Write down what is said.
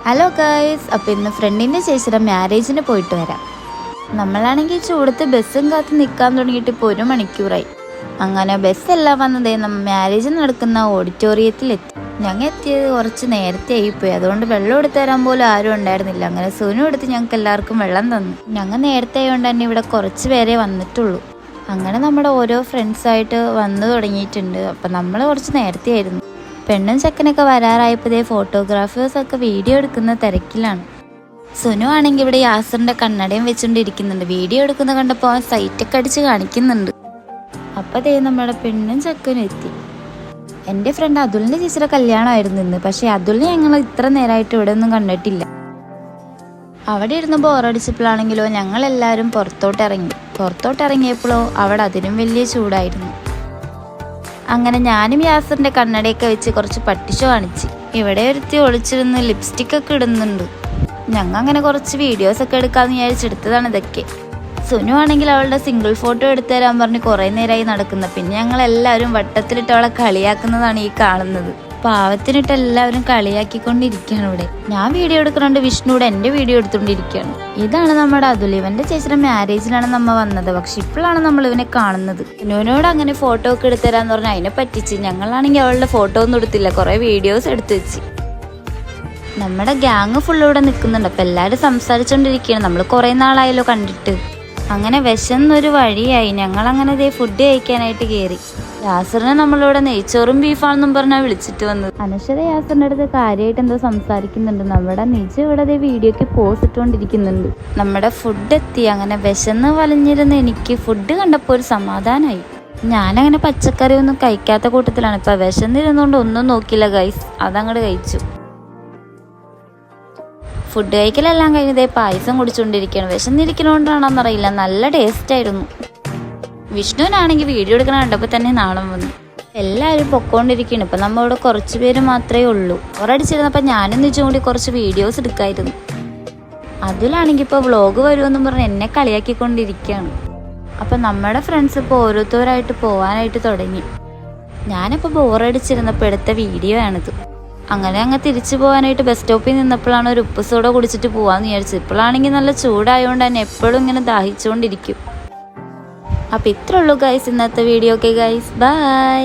Hello guys, അപ്പോൾ ഇന്ന് ഫ്രണ്ടിൻ്റെ ചേച്ചിയുടെ മാരേജിന് പോയിട്ട് വരാം. നമ്മളാണെങ്കിൽ ചൂടത്ത് ബസ്സും കാത്ത് നിൽക്കാൻ തുടങ്ങിയിട്ട് ഇപ്പോൾ 1 മണിക്കൂറായി. അങ്ങനെ ബസ്സെല്ലാം വന്നതേ നമ്മൾ മാരേജ് നടക്കുന്ന ഓഡിറ്റോറിയത്തിലെത്തി. ഞങ്ങൾ എത്തിയത് കുറച്ച് നേരത്തെ ആയിപ്പോയി, അതുകൊണ്ട് വെള്ളം എടുത്ത് തരാൻ പോലും ആരും ഉണ്ടായിരുന്നില്ല. അങ്ങനെ സുനു എടുത്ത് ഞങ്ങൾക്ക് എല്ലാവർക്കും വെള്ളം തന്നു. ഞങ്ങൾ നേരത്തെ ആയതുകൊണ്ട് തന്നെ ഇവിടെ കുറച്ച് പേരെ വന്നിട്ടുള്ളൂ. അങ്ങനെ നമ്മുടെ ഓരോ ഫ്രണ്ട്സായിട്ട് വന്നു തുടങ്ങിയിട്ടുണ്ട്. അപ്പം നമ്മൾ കുറച്ച് നേരത്തെ ആയിരുന്നു. പെണ്ണും ചെക്കനൊക്കെ വരാറായപ്പോഴേ ഫോട്ടോഗ്രാഫേഴ്സൊക്കെ വീഡിയോ എടുക്കുന്ന തിരക്കിലാണ്. സുനു ആണെങ്കിൽ ഇവിടെ യാസറിൻ്റെ കണ്ണടയും വെച്ചുകൊണ്ടിരിക്കുന്നുണ്ട്. വീഡിയോ എടുക്കുന്ന കണ്ടപ്പോൾ അവൻ സൈറ്റൊക്കെ അടിച്ച് കാണിക്കുന്നുണ്ട്. അപ്പോൾ നമ്മുടെ പെണ്ണും ചെക്കനും എത്തി. എൻ്റെ ഫ്രണ്ട് അതുലിൻ്റെ ചേച്ചിയുടെ കല്യാണമായിരുന്നു ഇന്ന്. പക്ഷേ അതുലിനെ ഞങ്ങൾ ഇത്ര നേരമായിട്ട് ഇവിടെ ഒന്നും കണ്ടിട്ടില്ല. അവിടെ ഇരുന്ന് ബോറടിച്ചപ്പോഴാണെങ്കിലോ ഞങ്ങളെല്ലാവരും പുറത്തോട്ടിറങ്ങിയപ്പോഴോ അവിടെ അതിനും വലിയ ചൂടായിരുന്നു. അങ്ങനെ ഞാനും യാസറിൻ്റെ കണ്ണടയൊക്കെ വെച്ച് കുറച്ച് പട്ടിഷോ കാണിച്ച്. ഇവിടെ ഒരുത്തി ഒളിച്ചിരുന്ന് ലിപ്സ്റ്റിക്കൊക്കെ ഇടുന്നുണ്ട്. ഞങ്ങൾ അങ്ങനെ കുറച്ച് വീഡിയോസൊക്കെ എടുക്കാമെന്ന് വിചാരിച്ചെടുത്തതാണ് ഇതൊക്കെ. സുനു ആണെങ്കിൽ അവളുടെ സിംഗിൾ ഫോട്ടോ എടുത്തു തരാൻ പറഞ്ഞ് കുറേ നേരമായി നടക്കുന്നത്. പിന്നെ ഞങ്ങളെല്ലാവരും വട്ടത്തിലിട്ട് അവളെ കളിയാക്കുന്നതാണ് ഈ കാണുന്നത്. പാവത്തിനിട്ട് എല്ലാവരും കളിയാക്കിക്കൊണ്ടിരിക്കുകയാണ് ഇവിടെ. ഞാൻ വീഡിയോ എടുക്കുന്നുണ്ട്, വിഷ്ണുവിടെ എൻ്റെ വീഡിയോ എടുത്തുകൊണ്ടിരിക്കുകയാണ്. ഇതാണ് നമ്മുടെ അതുൽ. ഇവൻ്റെ ചേച്ചിയുടെ മാരേജിലാണ് നമ്മൾ വന്നത്. പക്ഷെ ഇപ്പോഴാണ് നമ്മൾ ഇവനെ കാണുന്നത്. ഇവനോട് അങ്ങനെ ഫോട്ടോ ഒക്കെ എടുത്തുതരാന്ന് പറഞ്ഞാൽ അതിനെ പറ്റിച്ച്. ഞങ്ങളാണെങ്കിൽ അവളുടെ ഫോട്ടോ ഒന്നും എടുത്തില്ല, കുറേ വീഡിയോസ് എടുത്തു വെച്ച്. നമ്മുടെ ഗ്യാങ് ഫുള്ള് ഇവിടെ നിൽക്കുന്നുണ്ട്. അപ്പം എല്ലാവരും സംസാരിച്ചുകൊണ്ടിരിക്കുകയാണ്. നമ്മൾ കുറേ നാളായല്ലോ കണ്ടിട്ട്. അങ്ങനെ വിശന്നൊരു വഴിയായി. ഞങ്ങളങ്ങനെ ഇതേ ഫുഡ് കഴിക്കാനായിട്ട് കയറി. യാസറിനെ നമ്മളിവിടെ നെയ്ച്ചോറും ബീഫാണെന്നും പറഞ്ഞാൽ വിളിച്ചിട്ട് വന്നത്. അനശ്വര യാസറിൻ്റെ അടുത്ത് കാര്യമായിട്ട് എന്തോ സംസാരിക്കുന്നുണ്ട്. നമ്മുടെ നിജം ഇവിടെ അതേ വീഡിയോക്ക് പോസ് ഇട്ടുകൊണ്ടിരിക്കുന്നുണ്ട്. നമ്മുടെ ഫുഡ് എത്തി. അങ്ങനെ വിശന്ന് വലഞ്ഞിരുന്ന എനിക്ക് ഫുഡ് കണ്ടപ്പോൾ ഒരു സമാധാനമായി. ഞാനങ്ങനെ പച്ചക്കറി ഒന്നും കഴിക്കാത്ത കൂട്ടത്തിലാണ്. ഇപ്പം വിശന്നിരുന്നുകൊണ്ട് ഒന്നും നോക്കില്ല ഗൈസ്, അതങ്ങോട്ട് കഴിച്ചു. ഫുഡ് കഴിക്കലെല്ലാം കഴിഞ്ഞതേ പായസം കുടിച്ചുകൊണ്ടിരിക്കുകയാണ്. വിശന്നിരിക്കണോണ്ടാണെന്നറിയില്ല, നല്ല ടേസ്റ്റ് ആയിരുന്നു. വിഷ്ണുവിനാണെങ്കിൽ വീഡിയോ എടുക്കണ കണ്ടപ്പോൾ തന്നെ നാണം വന്നു. എല്ലാവരും പൊക്കോണ്ടിരിക്കുകയാണ്. ഇപ്പം നമ്മളിവിടെ കുറച്ച് പേര് മാത്രമേ ഉള്ളൂ. ഒരടിച്ചിരുന്നപ്പോൾ ഞാനും നിജും കൂടി കുറച്ച് വീഡിയോസ് എടുക്കായിരുന്നു. അതിലാണെങ്കിൽ ഇപ്പോൾ വ്ളോഗ് വരുമെന്നും പറഞ്ഞ് എന്നെ കളിയാക്കിക്കൊണ്ടിരിക്കുകയാണ്. അപ്പം നമ്മുടെ ഫ്രണ്ട്സ് ഇപ്പോൾ ഓരോരുത്തരായിട്ട് പോകാനായിട്ട് തുടങ്ങി. ഞാനിപ്പോൾ ബോറടിച്ചിരുന്നപ്പോൾ എടുത്ത വീഡിയോ ആണിത്. അങ്ങനെ അങ്ങ് തിരിച്ചു പോകാനായിട്ട് ബസ് സ്റ്റോപ്പിൽ നിന്നപ്പോഴാണ് ഒരു ഉപ്പ് സോഡ കുടിച്ചിട്ട് പോകാമെന്ന് വിചാരിച്ചത്. ഇപ്പോഴാണെങ്കിൽ നല്ല ചൂടായതുകൊണ്ട് തന്നെ എപ്പോഴും ഇങ്ങനെ ദാഹിച്ചുകൊണ്ടിരിക്കും. അപ്പോൾ ഇത്രയുള്ളൂ ഗൈസ് ഇന്നത്തെ വീഡിയോ. Okay guys, by.